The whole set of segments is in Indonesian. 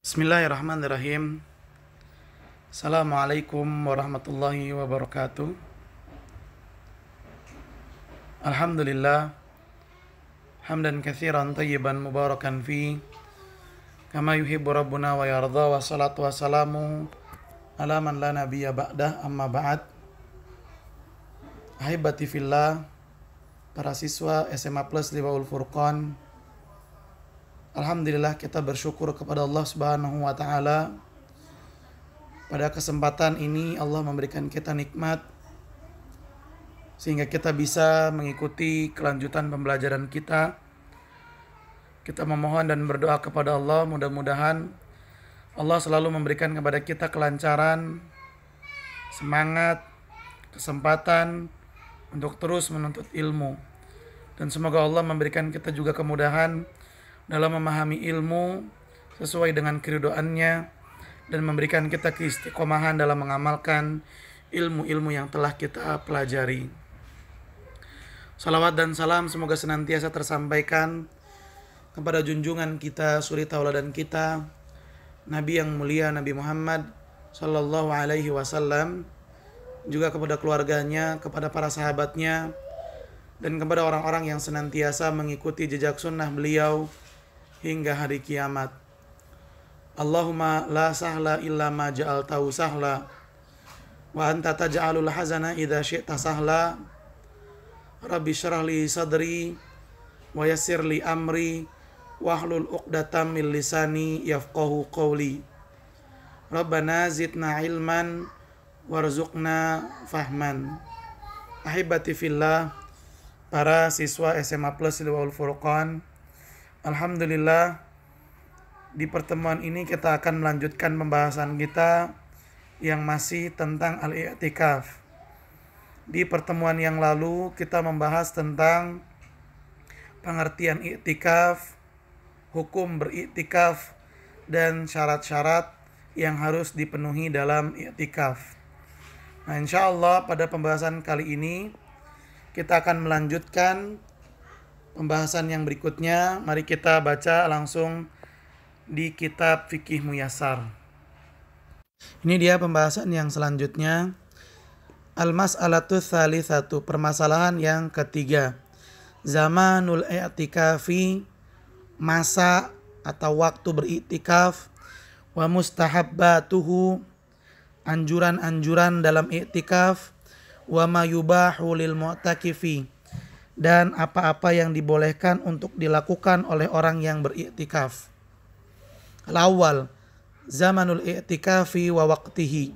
Bismillahirrahmanirrahim. Assalamualaikum warahmatullahi wabarakatuh. Alhamdulillah hamdan katsiran tayyiban mubarakan fi kama yuhibbu rabbuna wa yarda, wa salatu wassalamu ala man la nabiyya ba'dah, amma ba'd. Ahibati fillah, para siswa SMA Plus Liwaul Furqan, alhamdulillah kita bersyukur kepada Allah Subhanahu wa taala. Pada kesempatan ini Allah memberikan kita nikmat sehingga kita bisa mengikuti kelanjutan pembelajaran kita. Kita memohon dan berdoa kepada Allah, mudah-mudahan Allah selalu memberikan kepada kita kelancaran, semangat, kesempatan untuk terus menuntut ilmu. Dan semoga Allah memberikan kita juga kemudahan dalam memahami ilmu sesuai dengan keridhoannya dan memberikan kita keistiqomahan dalam mengamalkan ilmu-ilmu yang telah kita pelajari. Salawat dan salam semoga senantiasa tersampaikan kepada junjungan kita, suri tauladan kita, Nabi yang mulia Nabi Muhammad sallallahu alaihi wasallam, juga kepada keluarganya, kepada para sahabatnya, dan kepada orang-orang yang senantiasa mengikuti jejak sunnah beliau hingga hari kiamat. Allahumma la sahla illa ma ja'altahu sahla wa anta taj'alul hazana idza syi'ta sahla. Rabbi shrah li sadri wa yassir li amri wahlul 'uqdatam min lisani yafqahu qawli. Rabbana zidna ilman warzuqna fahman. Ahibati fillah, para siswa SMA Plus Liwaul Furqan, alhamdulillah, di pertemuan ini kita akan melanjutkan pembahasan kita yang masih tentang al-i'tikaf. Di pertemuan yang lalu kita membahas tentang pengertian i'tikaf, hukum beriktikaf, dan syarat-syarat yang harus dipenuhi dalam i'tikaf. Nah, insya Allah pada pembahasan kali ini kita akan melanjutkan pembahasan yang berikutnya. Mari kita baca langsung di kitab Fikih Muyassar. Ini dia pembahasan yang selanjutnya. Al-mas'alatu tsalitsatu, permasalahan yang ketiga. Zamanul i'tikafi, masa atau waktu beriktikaf. Wa mustahabbatuhu, anjuran-anjuran dalam i'tikaf. Wa ma yubahu lil mu'takifi, dan apa-apa yang dibolehkan untuk dilakukan oleh orang yang beriktikaf. Al-awwal, zamanul i'tikafi wa waqtihi,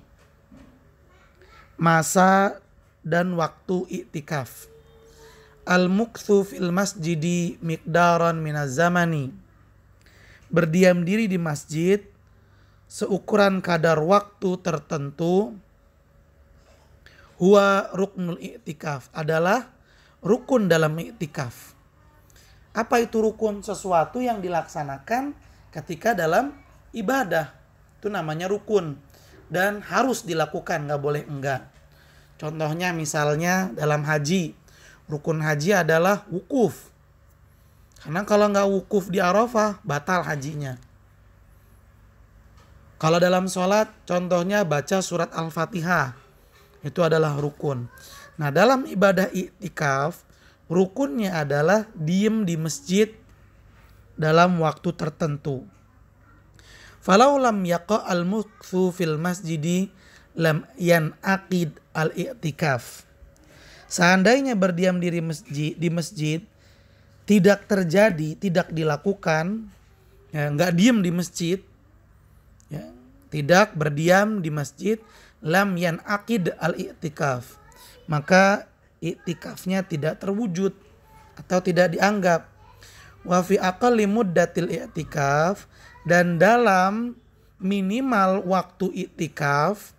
masa dan waktu i'tikaf. Al-mukthu fil masjidi miqdaran minaz zamani, berdiam diri di masjid seukuran kadar waktu tertentu. Huwa ruknul i'tikaf, adalah rukun dalam i'tikaf. Apa itu rukun? Sesuatu yang dilaksanakan ketika dalam ibadah, itu namanya rukun dan harus dilakukan, gak boleh enggak. Contohnya misalnya dalam haji, rukun haji adalah wukuf, karena kalau gak wukuf di Arafah batal hajinya. Kalau dalam sholat contohnya baca surat Al-Fatihah, itu adalah rukun. Nah, dalam ibadah i'tikaf, rukunnya adalah diem di masjid dalam waktu tertentu. Falau lam yaqa al-mukthu fil masjidi lam yanaqid al-i'tikaf. Seandainya berdiam diri di masjid tidak terjadi, tidak dilakukan, ya, nggak diem di masjid, ya, tidak berdiam di masjid, lam yanaqid al-i'tikaf, maka i'tikafnya tidak terwujud atau tidak dianggap. Wa fi aqalli muddatil i'tikaf, dan dalam minimal waktu i'tikaf,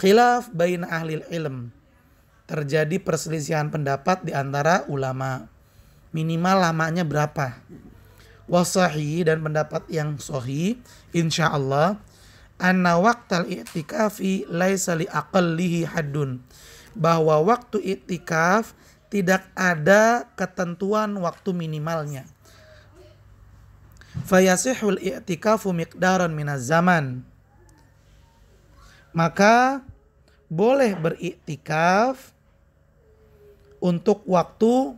khilaf baina ahli ilm, terjadi perselisihan pendapat di antara ulama. Minimal lamanya berapa? Wa sahih, dan pendapat yang sahih insyaallah, anna waqtal i'tikafi laisa li aqallihi haddun, bahwa waktu i'tikaf tidak ada ketentuan waktu minimalnya. Fayasihul i'tikafu miqdaran minaz zaman. Maka boleh beriktikaf untuk waktu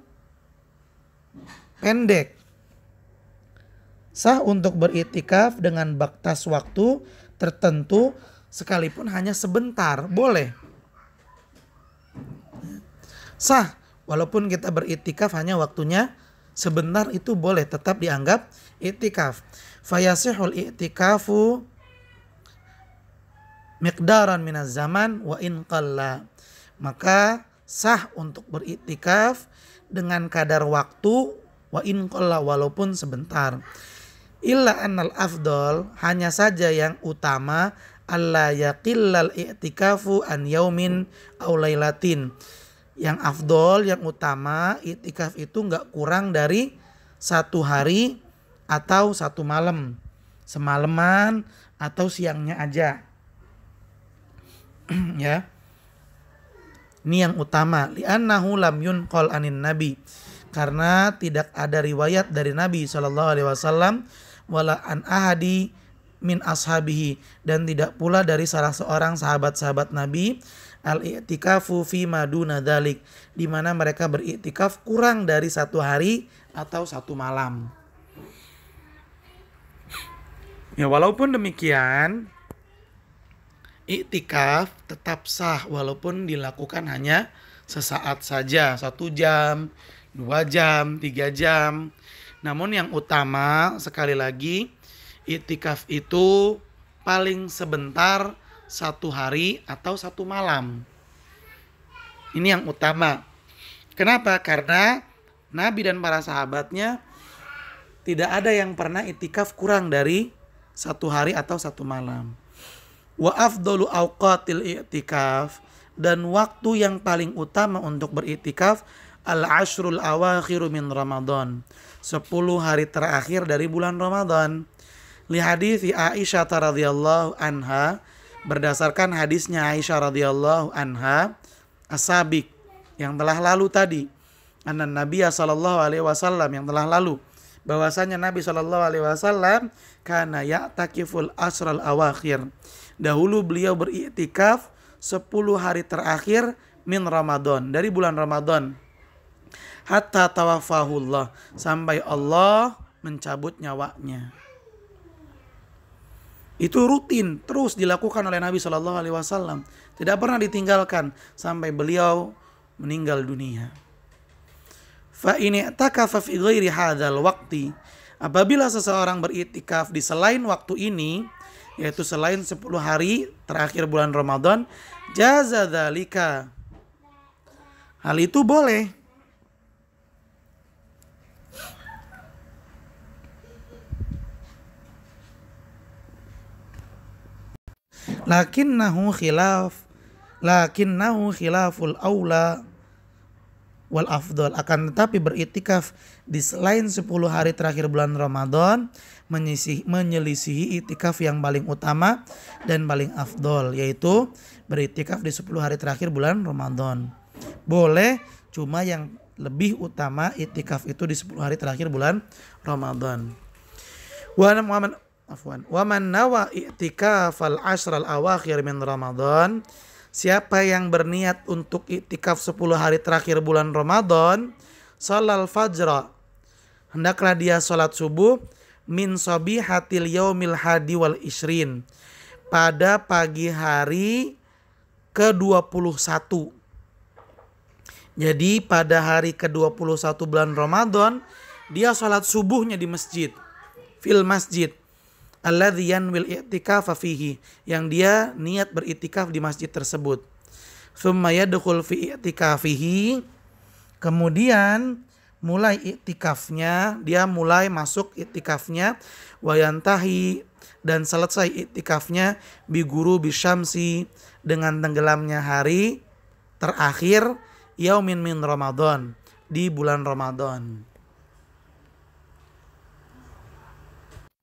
pendek. Sah untuk beriktikaf dengan batas waktu tertentu sekalipun hanya sebentar, boleh. Sah walaupun kita beriktikaf hanya waktunya sebentar, itu boleh, tetap dianggap iktikaf. Fayasihul i'tikafu miqdaran minaz zaman wa in qalla. Maka sah untuk beriktikaf dengan kadar waktu wa in qalla, walaupun sebentar. Illa annal afdal, hanya saja yang utama, alla yaqillal i'tikafu an yaumin aw lailatin. Yang afdol, yang utama, iktikaf itu enggak kurang dari 1 hari atau 1 malam, semalaman atau siangnya aja. Ya. Ini yang utama. Li'annahu lam yunqal anin nabi. Karena tidak ada riwayat dari Nabi SAW wala an ahadi min ashabihi, dan tidak pula dari salah seorang sahabat-sahabat Nabi al-i'tikafu fi maduna dzalik, di mana mereka beriktikaf kurang dari 1 hari atau 1 malam. Ya, walaupun demikian, iktikaf tetap sah walaupun dilakukan hanya sesaat saja, 1 jam, 2 jam, 3 jam. Namun yang utama, sekali lagi, iktikaf itu paling sebentar 1 hari atau 1 malam. Ini yang utama. Kenapa? Karena Nabi dan para sahabatnya tidak ada yang pernah iktikaf kurang dari 1 hari atau 1 malam. Wa afdalu awqatil i'tikaf, dan waktu yang paling utama untuk beriktikaf al-ashrul awakhiru min Ramadan, 10 hari terakhir dari bulan Ramadan. Li hadithi Aisyah radhiyallahu anha, berdasarkan hadisnya Aisyah radhiyallahu anha as-sabiq, yang telah lalu tadi, anna Nabiya sallallahu alaihi wasallam, yang telah lalu, bahwasanya Nabi sallallahu alaihi wasallam kana ya'takiful asral awakhir, dahulu beliau beriktikaf 10 hari terakhir min Ramadan, dari bulan Ramadan, hatta tawaffahullah, sampai Allah mencabut nyawanya. Itu rutin terus dilakukan oleh Nabi Shallallahu Alaihi Wasallam, tidak pernah ditinggalkan sampai beliau meninggal dunia. Fa ini i'takafa fi ghairi hadzal waqti, apabila seseorang beriktikaf di selain waktu ini, yaitu selain 10 hari terakhir bulan Ramadan, jaza dzalika, hal itu boleh. Lakinnahu khilaful aula wal afdal, akan tetapi beriktikaf di selain 10 hari terakhir bulan Ramadan menyelisihi iktikaf yang paling utama dan paling afdol, yaitu beriktikaf di 10 hari terakhir bulan Ramadan. Boleh, cuma yang lebih utama iktikaf itu di 10 hari terakhir bulan Ramadan. Wa man nawa i'tikafal ashral awakhir min Ramadan, siapa yang berniat untuk i'tikaf 10 hari terakhir bulan Ramadan, shalal fajra, hendaklah dia salat subuh, min sabihatil yaumil hadi wal isrin, pada pagi hari ke-21. Jadi pada hari ke-21 bulan Ramadan, dia salat subuhnya di masjid, fil masjid alladzi yanwil i'tikafa fihi, yang dia niat beriktikaf di masjid tersebut. Tsumma yadkhul fi i'tikafihi, kemudian mulai iktikafnya, dia mulai masuk iktikafnya, wa yantahi, dan selesai iktikafnya, bi guru bisyamsi, dengan tenggelamnya hari terakhir yaumin min Ramadan, di bulan Ramadan.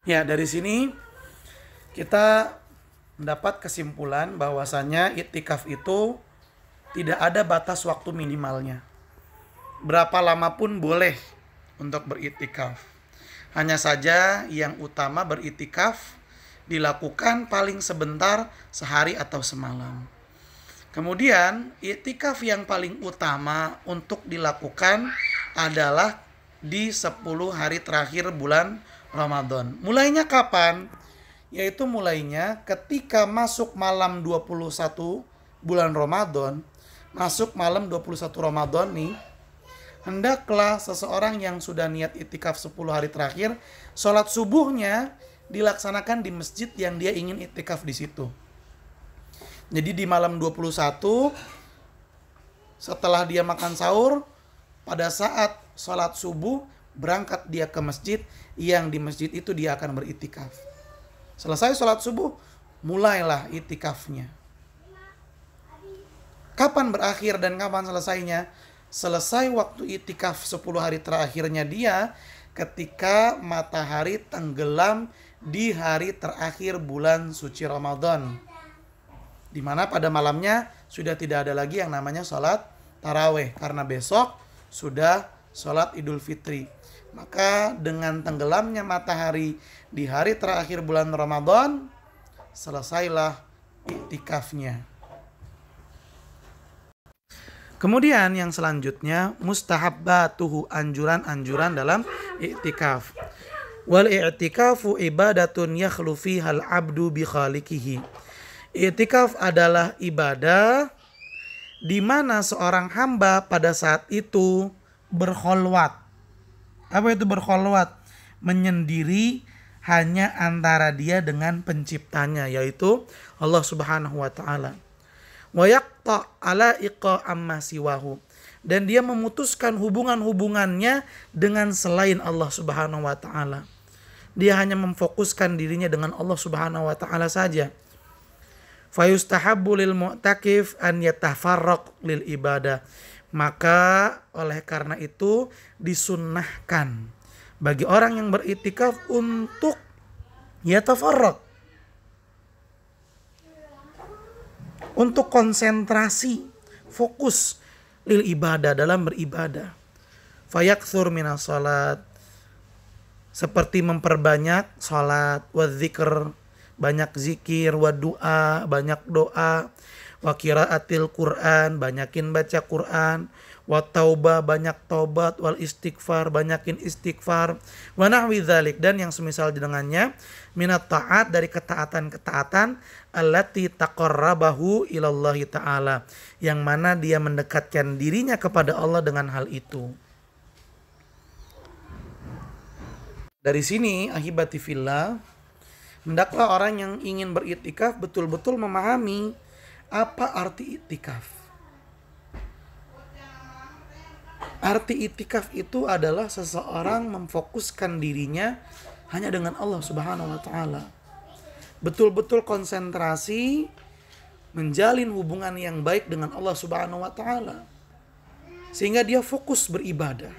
Ya, dari sini kita mendapat kesimpulan bahwasanya iktikaf itu tidak ada batas waktu minimalnya. Berapa lama pun boleh untuk beriktikaf. Hanya saja yang utama beriktikaf dilakukan paling sebentar, sehari atau semalam. Kemudian iktikaf yang paling utama untuk dilakukan adalah di 10 hari terakhir bulan Ramadan. Mulainya kapan? Yaitu mulainya ketika masuk malam 21 bulan Ramadan. Masuk malam 21 Ramadan nih, hendaklah seseorang yang sudah niat iktikaf 10 hari terakhir, sholat subuhnya dilaksanakan di masjid yang dia ingin iktikaf di situ. Jadi di malam 21 setelah dia makan sahur, pada saat sholat subuh berangkat dia ke masjid, yang di masjid itu dia akan beriktikaf. Selesai sholat subuh, mulailah iktikafnya. Kapan berakhir dan kapan selesainya? Selesai waktu iktikaf 10 hari terakhirnya dia ketika matahari tenggelam di hari terakhir bulan suci Ramadan, di mana pada malamnya sudah tidak ada lagi yang namanya sholat taraweh karena besok sudah sholat Idul Fitri. Maka dengan tenggelamnya matahari di hari terakhir bulan Ramadan, selesailah iktikafnya. Kemudian yang selanjutnya mustahabbatuhu, anjuran-anjuran dalam iktikaf. Wal i'tikafu ibadatun yakhlu fihal abdu bi khaliqihi. Iktikaf adalah ibadah di mana seorang hamba pada saat itu berkholwat. Apa itu berkholwat? Menyendiri hanya antara dia dengan penciptanya, yaitu Allah Subhanahu wa taala. Wa yaqta ala iqa amma siwahu, dan dia memutuskan hubungan-hubungannya dengan selain Allah Subhanahu wa taala. Dia hanya memfokuskan dirinya dengan Allah Subhanahu wa taala saja. Fayustahabbu lil mu'takif an yatafarraq lil ibadah. Maka oleh karena itu disunnahkan bagi orang yang beriktikaf untuk yatafarraq, untuk konsentrasi, fokus lil ibadah, dalam beribadah. Fayakthur minas salat, seperti memperbanyak salat, wa dzikr, banyak zikir, wa doa, banyak doa, wa qiraatil Quran, banyakin baca Quran, wa taubah, banyak taubat, wal istighfar, banyakin istighfar, wa nahwi dzalik, dan yang semisal dengannya, minat taat, dari ketaatan-ketaatan, allati taqarrabahu ilallahi ta'ala, yang mana dia mendekatkan dirinya kepada Allah dengan hal itu. Dari sini ahibati fillah, hendaklah orang yang ingin beriktikaf betul-betul memahami apa arti iktikaf. Arti iktikaf itu adalah seseorang memfokuskan dirinya hanya dengan Allah Subhanahu wa taala. Betul-betul konsentrasi menjalin hubungan yang baik dengan Allah Subhanahu wa taala, sehingga dia fokus beribadah.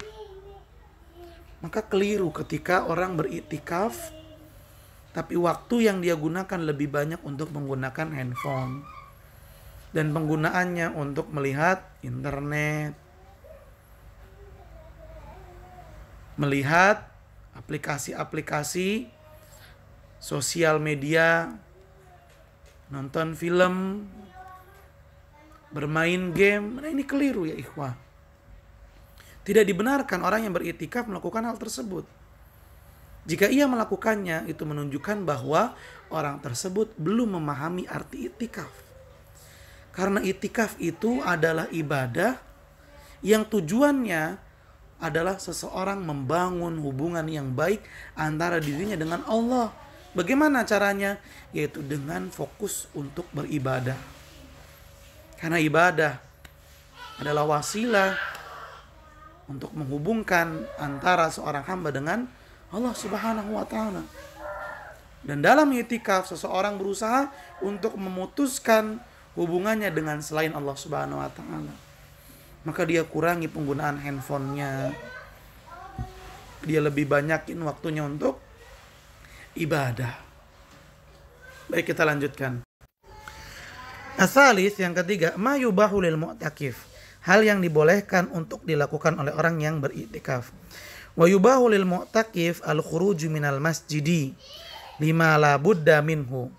Maka keliru ketika orang beriktikaf tapi waktu yang dia gunakan lebih banyak untuk menggunakan handphone dan penggunaannya untuk melihat internet, melihat aplikasi-aplikasi sosial media, nonton film, bermain game. Nah, ini keliru ya ikhwah. Tidak dibenarkan orang yang beriktikaf melakukan hal tersebut. Jika ia melakukannya, itu menunjukkan bahwa orang tersebut belum memahami arti iktikaf. Karena iktikaf itu adalah ibadah yang tujuannya adalah seseorang membangun hubungan yang baik antara dirinya dengan Allah. Bagaimana caranya? Yaitu dengan fokus untuk beribadah. Karena ibadah adalah wasilah untuk menghubungkan antara seorang hamba dengan Allah Subhanahu wa taala. Dan dalam iktikaf seseorang berusaha untuk memutuskan hubungannya dengan selain Allah Subhanahu wa taala. Maka dia kurangi penggunaan handphonenya. Dia lebih banyakin waktunya untuk ibadah. Baik, kita lanjutkan. Asalis, yang ketiga, ma yubahu lil mu'takif, hal yang dibolehkan untuk dilakukan oleh orang yang beriktikaf. Wa yubahu lil mu'takif al-khuruju minal masjidi lima la budda minhu.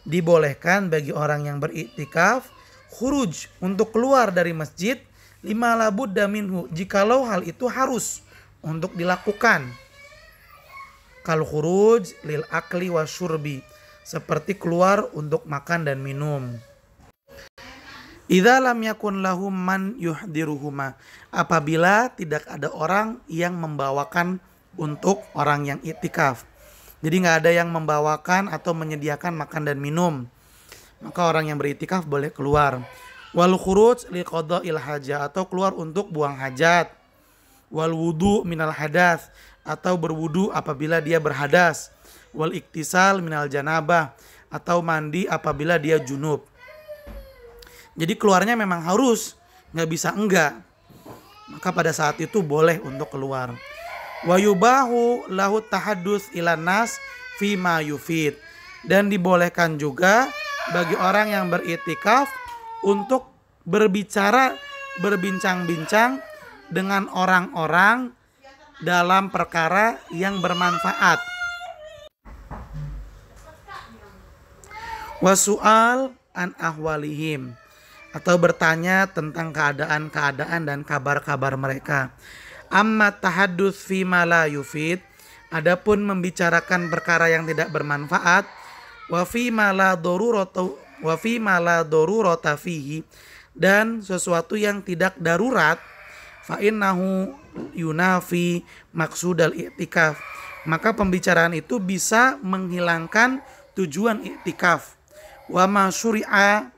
Dibolehkan bagi orang yang beriktikaf khuruj, untuk keluar dari masjid, lima la budda minhu, jikalau hal itu harus untuk dilakukan. Kal khuruj lil akli wa syurbi, seperti keluar untuk makan dan minum. Idza lam yakun lahum man yuhdiruhuma, apabila tidak ada orang yang membawakan untuk orang yang iktikaf. Jadi nggak ada yang membawakan atau menyediakan makan dan minum, maka orang yang beriktikaf boleh keluar. Wal khuruj li qada'il hajah, atau keluar untuk buang hajat. Wal wudu minal hadas, atau berwudu apabila dia berhadas. Wal iktisal minal janabah, atau mandi apabila dia junub. Jadi keluarnya memang harus, nggak bisa enggak. Maka pada saat itu boleh untuk keluar. Wa yubahu lahu tahaddus ilan nas fima yufid, dan dibolehkan juga bagi orang yang beriktikaf untuk berbicara, berbincang-bincang dengan orang-orang dalam perkara yang bermanfaat. Wasu'al an ahwalihim, atau bertanya tentang keadaan-keadaan dan kabar-kabar mereka. Amma tahaddus fi ma la yufid, adapun membicarakan perkara yang tidak bermanfaat, wa fi ma la darurata fihi, dan sesuatu yang tidak darurat, fa innahu yunafi maksudal i'tikaf, maka pembicaraan itu bisa menghilangkan tujuan i'tikaf. Wa ma syuri'a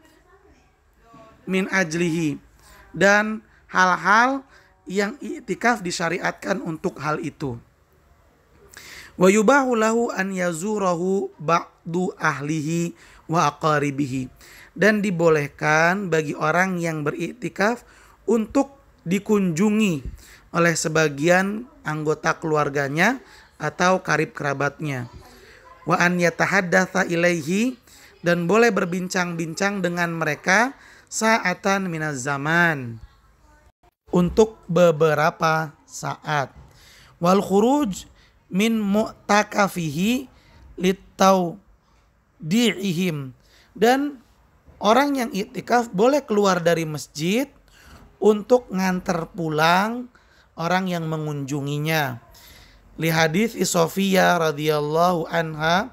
min ajlihi, dan hal-hal yang i'tikaf disyariatkan untuk hal itu. Wa yubahu lahu an yazurahu ba'du ahlihi wa aqaribihi, dan dibolehkan bagi orang yang beriktikaf untuk dikunjungi oleh sebagian anggota keluarganya atau karib kerabatnya. Wa an yatahaddatsa ilaihi, dan boleh berbincang-bincang dengan mereka sa'atan minaz zaman, untuk beberapa saat. Wal khuruj min mu'takafihi litaudi'ihim, dan orang yang iktikaf boleh keluar dari masjid untuk nganter pulang orang yang mengunjunginya. Li hadis Sofia radhiyallahu anha,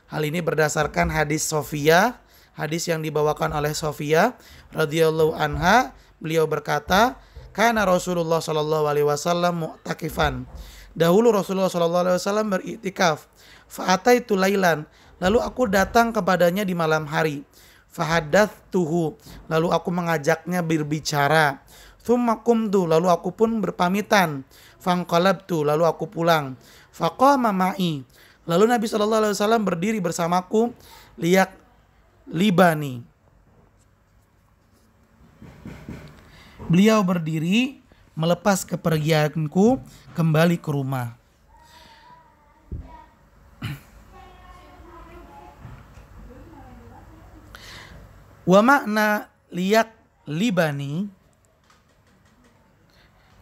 hal ini berdasarkan hadis Sofia, hadis yang dibawakan oleh Sofia radhiyallahu anha. Beliau berkata, kana Rasulullah sallallahu alaihi wasallam mu'takifan, dahulu Rasulullah sallallahu alaihi wasallam beriktikaf. Fa ataitu lailan, lalu aku datang kepadanya di malam hari. Fahadatsuhu, lalu aku mengajaknya berbicara. Tsumma qumtu, lalu aku pun berpamitan. Fanqalabtu, lalu aku pulang. Faqama ma'i, lalu Nabi sallallahu alaihi wasallam berdiri bersamaku. Liyak libani, beliau berdiri melepas kepergianku kembali ke rumah. Wa makna liyak libani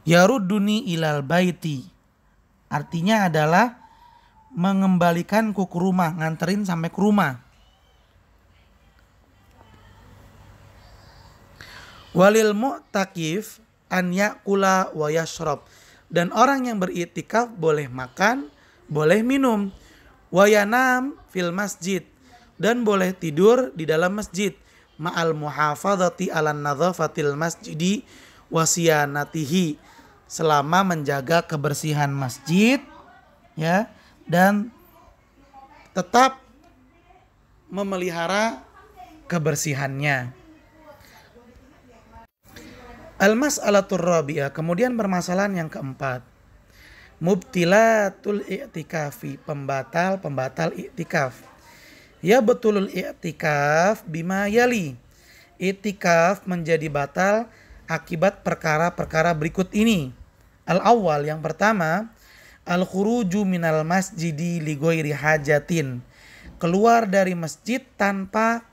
yarudduni ilal baiti, artinya adalah mengembalikanku ke rumah, nganterin sampai ke rumah. Walil mu'takif an ya'kula wa yashrab, dan orang yang beriktikaf boleh makan, boleh minum. Wa yanam fil masjid, dan boleh tidur di dalam masjid. Ma'al muhafadzati ala nadhafatil masjidi wa siyanatihi, selama menjaga kebersihan masjid, ya, dan tetap memelihara kebersihannya. Al-mas'alatur rabi'ah, kemudian permasalahan yang keempat. Mubtilatul i'tikafi, pembatal i'tikaf. Ya betulul i'tikaf bima yali. I'tikaf menjadi batal akibat perkara-perkara berikut ini. Al-awwal, yang pertama, al-khuruju minal masjidi li ghairi hajatin. Keluar dari masjid tanpa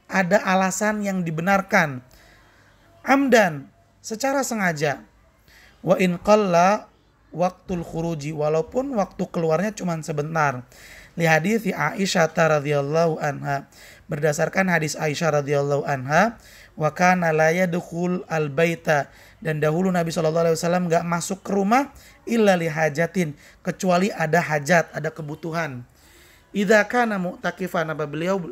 ada alasan yang dibenarkan. Amdan, secara sengaja. Wa in qalla waktul khuruji, walaupun waktu keluarnya cuma sebentar. Li hadits Aisyah radhiyallahu anha, berdasarkan hadis Aisyah radhiyallahu anha, wa kana la yadkhul al baita, dan dahulu Nabi SAW gak masuk ke rumah illa li hajatin, kecuali ada hajat, ada kebutuhan. Idza kana mu'takifan,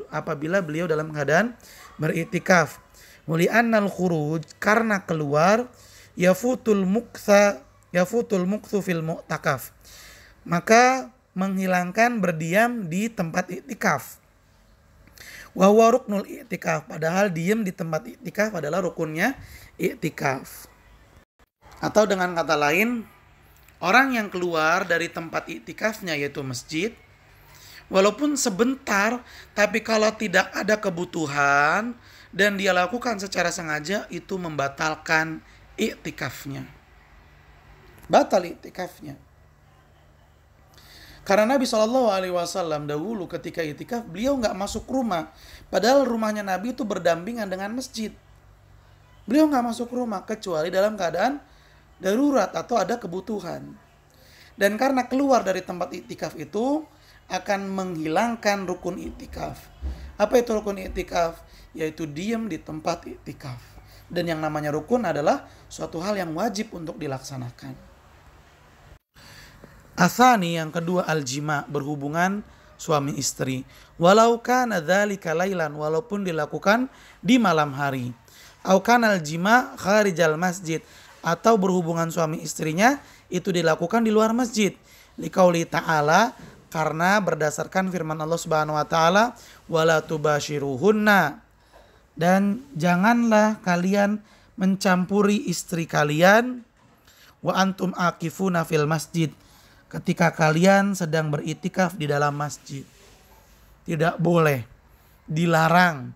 apabila beliau dalam keadaan beriktikaf. Wali annal khuruj, karena keluar, yafutul mukthu fil mu'takaf, maka menghilangkan berdiam di tempat iktikaf. Wa huwa ruknul iktikaf, padahal diam di tempat iktikaf adalah rukunnya iktikaf. Atau dengan kata lain, orang yang keluar dari tempat iktikafnya yaitu masjid, walaupun sebentar, tapi kalau tidak ada kebutuhan dan dia lakukan secara sengaja, itu membatalkan iktikafnya. Batal iktikafnya. Karena Nabi SAW dahulu ketika iktikaf, beliau nggak masuk rumah. Padahal rumahnya Nabi itu berdampingan dengan masjid. Beliau nggak masuk rumah kecuali dalam keadaan darurat atau ada kebutuhan. Dan karena keluar dari tempat iktikaf itu akan menghilangkan rukun iktikaf. Apa itu rukun iktikaf? Yaitu diam di tempat iktikaf. Dan yang namanya rukun adalah suatu hal yang wajib untuk dilaksanakan. Asani, yang kedua, al-jima, berhubungan suami istri. Walau kana dzalika lailan, walaupun dilakukan di malam hari. Au kana al-jima kharijal masjid, atau berhubungan suami istrinya itu dilakukan di luar masjid. Liqauli ta'ala, karena berdasarkan firman Allah Subhanahu wa taala, wala tubashiruhunna, dan janganlah kalian mencampuri istri kalian, wa antum aqifuna fil masjid, ketika kalian sedang beriktikaf di dalam masjid. Tidak boleh, dilarang.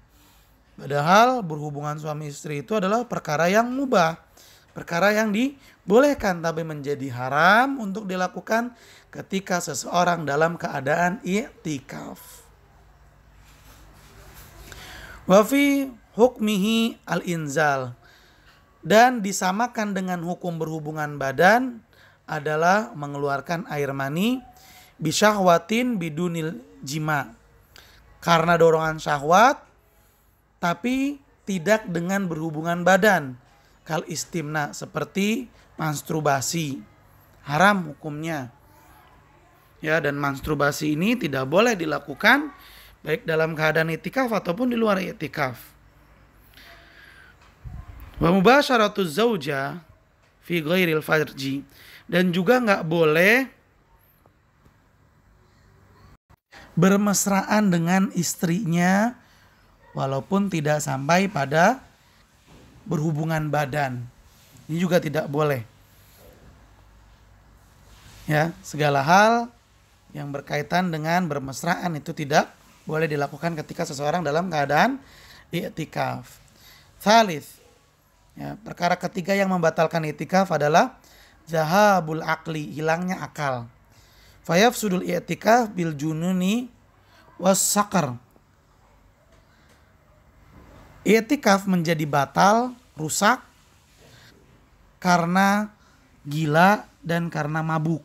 Padahal berhubungan suami istri itu adalah perkara yang mubah, perkara yang dibolehkan, tapi menjadi haram untuk dilakukan ketika seseorang dalam keadaan iktikaf. Wa fi hukmihi al-inzal, dan disamakan dengan hukum berhubungan badan adalah mengeluarkan air mani bisyahwatin bidunil jima, karena dorongan syahwat tapi tidak dengan berhubungan badan. Kal istimna, seperti masturbasi, haram hukumnya. Ya, dan masturbasi ini tidak boleh dilakukan baik dalam keadaan iktikaf ataupun di luar iktikaf. Wa mubasyaratuz zauja fi ghairil farji, dan juga nggak boleh bermesraan dengan istrinya walaupun tidak sampai pada berhubungan badan. Ini juga tidak boleh. Ya, segala hal yang berkaitan dengan bermesraan itu tidak boleh dilakukan ketika seseorang dalam keadaan i'tikaf. Tsalits, ya, perkara ketiga yang membatalkan i'tikaf adalah zahabul akli, hilangnya akal. Fayafsudul i'tikaf bil jununi was sakar. I'tikaf menjadi batal, rusak karena gila dan karena mabuk.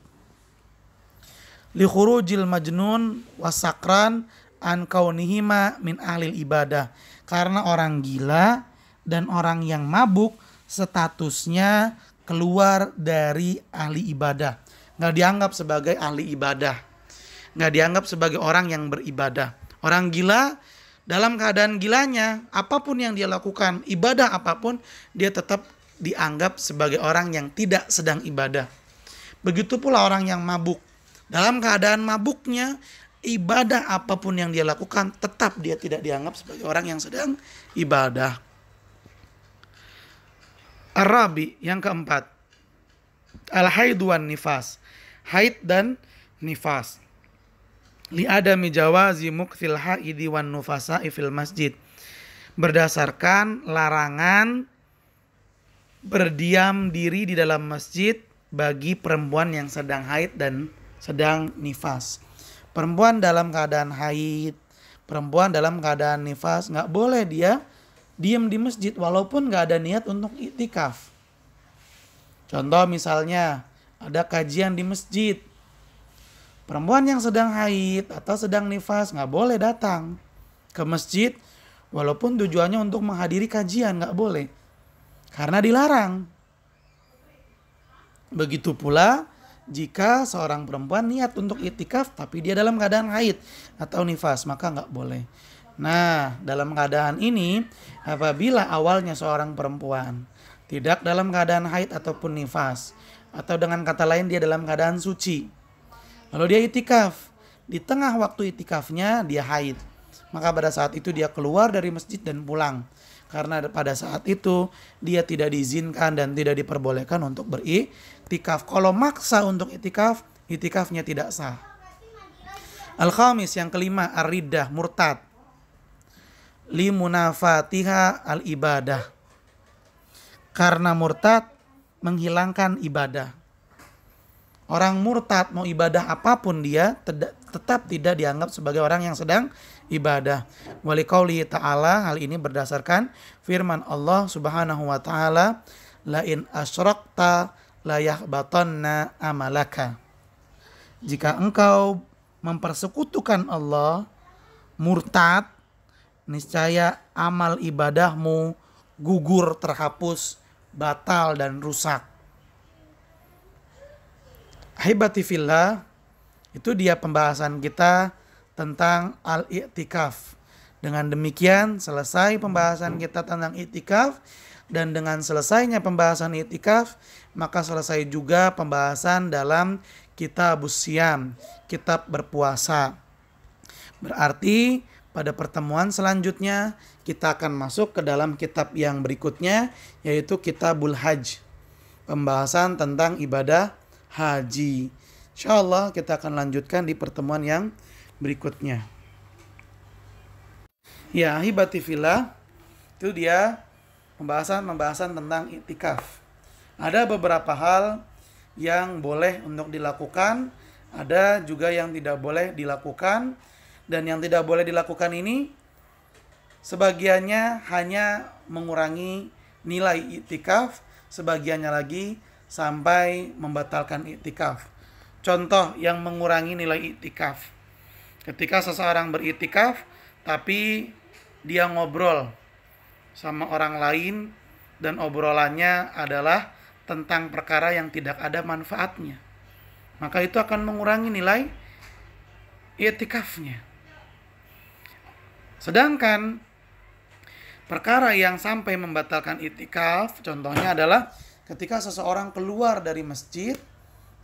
Li khurujil majnun wasakran an kaunihima min ahlil ibadah, karena orang gila dan orang yang mabuk statusnya keluar dari ahli ibadah, nggak dianggap sebagai ahli ibadah, nggak dianggap sebagai orang yang beribadah. Orang gila dalam keadaan gilanya, apapun yang dia lakukan, ibadah apapun, dia tetap dianggap sebagai orang yang tidak sedang ibadah. Begitu pula orang yang mabuk, dalam keadaan mabuknya, ibadah apapun yang dia lakukan, tetap dia tidak dianggap sebagai orang yang sedang ibadah. Arabi, yang keempat, al-haid wan nifas, haid dan nifas. Li adami jawazi mukthil haidi wan nufasa'i fil masjid, berdasarkan larangan berdiam diri di dalam masjid bagi perempuan yang sedang haid dan sedang nifas. Perempuan dalam keadaan haid, perempuan dalam keadaan nifas, nggak boleh dia diam di masjid walaupun nggak ada niat untuk iktikaf. Contoh misalnya ada kajian di masjid. Perempuan yang sedang haid atau sedang nifas nggak boleh datang ke masjid walaupun tujuannya untuk menghadiri kajian, nggak boleh. Karena dilarang. Begitu pula jika seorang perempuan niat untuk itikaf tapi dia dalam keadaan haid atau nifas, maka nggak boleh. Nah, dalam keadaan ini apabila awalnya seorang perempuan tidak dalam keadaan haid ataupun nifas, atau dengan kata lain dia dalam keadaan suci, lalu dia itikaf, di tengah waktu itikafnya dia haid, maka pada saat itu dia keluar dari masjid dan pulang. Karena pada saat itu dia tidak diizinkan dan tidak diperbolehkan untuk beriktikaf. Kalau maksa untuk itikaf, itikafnya tidak sah. Al-khamis, yang kelima, ar-riddah, murtad. Li munafatiha al-ibadah. Karena murtad menghilangkan ibadah. Orang murtad mau ibadah apapun dia tetap tidak dianggap sebagai orang yang sedang ibadah. Waliqauli ta'ala, hal ini berdasarkan firman Allah Subhanahu wa taala, la in asyrakta la yahbatanna amalaka. Jika engkau mempersekutukan Allah, murtad, niscaya amal ibadahmu gugur, terhapus, batal dan rusak. Ahibati fillah, itu dia pembahasan kita tentang al-i'tikaf. Dengan demikian selesai pembahasan kita tentang i'tikaf, dan dengan selesainya pembahasan i'tikaf maka selesai juga pembahasan dalam kitabus siyam, kitab berpuasa. Berarti pada pertemuan selanjutnya kita akan masuk ke dalam kitab yang berikutnya, yaitu kitabul hajj, pembahasan tentang ibadah haji. Insyaallah kita akan lanjutkan di pertemuan yang berikutnya. Ya, ahibati fillah, itu dia pembahasan tentang i'tikaf. Ada beberapa hal yang boleh untuk dilakukan, ada juga yang tidak boleh dilakukan. Dan yang tidak boleh dilakukan ini sebagiannya hanya mengurangi nilai i'tikaf, sebagiannya lagi sampai membatalkan i'tikaf. Contoh yang mengurangi nilai i'tikaf. Ketika seseorang beriktikaf tapi dia ngobrol sama orang lain dan obrolannya adalah tentang perkara yang tidak ada manfaatnya, maka itu akan mengurangi nilai i'tikafnya. Sedangkan perkara yang sampai membatalkan i'tikaf, contohnya adalah ketika seseorang keluar dari masjid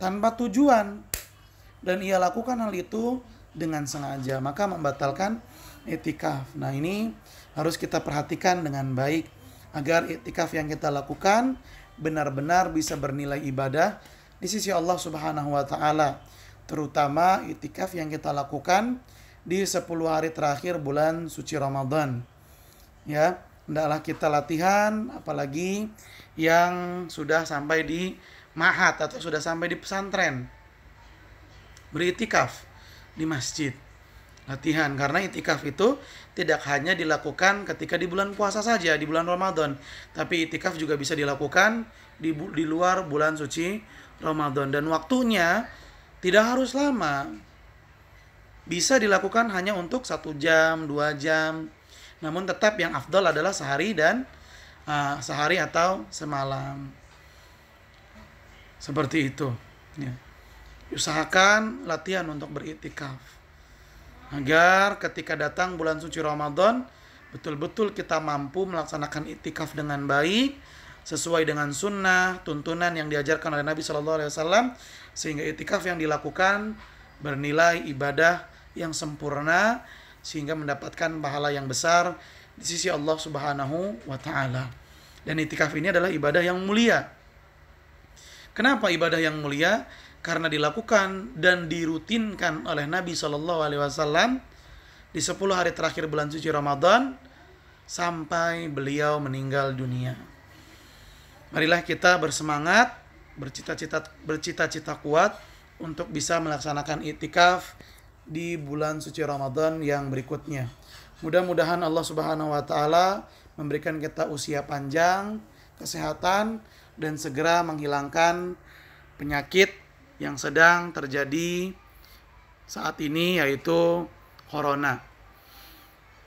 tanpa tujuan dan ia lakukan hal itu dengan sengaja, maka membatalkan i'tikaf. Nah, ini harus kita perhatikan dengan baik agar i'tikaf yang kita lakukan benar-benar bisa bernilai ibadah di sisi Allah Subhanahu wa taala, terutama i'tikaf yang kita lakukan di 10 hari terakhir bulan suci Ramadan. Ya, hendaklah kita latihan, apalagi yang sudah sampai di ma'had atau sudah sampai di pesantren, beritikaf di masjid. Latihan, karena itikaf itu tidak hanya dilakukan ketika di bulan puasa saja, di bulan Ramadan, tapi itikaf juga bisa dilakukan di luar bulan suci Ramadan, dan waktunya tidak harus lama. Bisa dilakukan hanya untuk 1 jam, 2 jam. Namun tetap yang afdal adalah sehari atau semalam. Seperti itu. Ya. Usahakan latihan untuk beriktikaf. Agar ketika datang bulan suci Ramadan, betul-betul kita mampu melaksanakan iktikaf dengan baik, sesuai dengan sunnah, tuntunan yang diajarkan oleh Nabi SAW, sehingga iktikaf yang dilakukan bernilai ibadah yang sempurna, sehingga mendapatkan pahala yang besar di sisi Allah Subhanahu wa taala. Dan iktikaf ini adalah ibadah yang mulia. Kenapa ibadah yang mulia? Karena dilakukan dan dirutinkan oleh Nabi SAW di 10 hari terakhir bulan suci Ramadan sampai beliau meninggal dunia. Marilah kita bersemangat, bercita-cita kuat untuk bisa melaksanakan iktikaf di bulan suci Ramadan yang berikutnya. Mudah-mudahan Allah Subhanahu wa taala memberikan kita usia panjang, kesehatan, dan segera menghilangkan penyakit yang sedang terjadi saat ini, yaitu corona.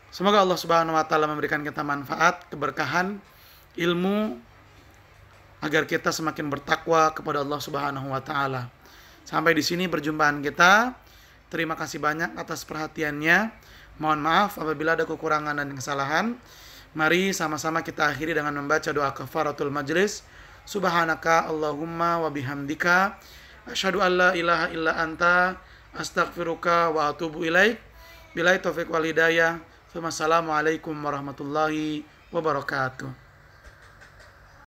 Semoga Allah Subhanahu wa taala memberikan kita manfaat, keberkahan, ilmu, agar kita semakin bertakwa kepada Allah Subhanahu wa taala. Sampai di sini perjumpaan kita. Terima kasih banyak atas perhatiannya. Mohon maaf apabila ada kekurangan dan kesalahan. Mari sama-sama kita akhiri dengan membaca doa kafaratul majlis. Subhanaka Allahumma wa bihamdika asyhadu an la ilaha illa anta astaghfiruka wa atubu ilaik. Billahi taufiq wal hidayah. Wassalamualaikum warahmatullahi wabarakatuh.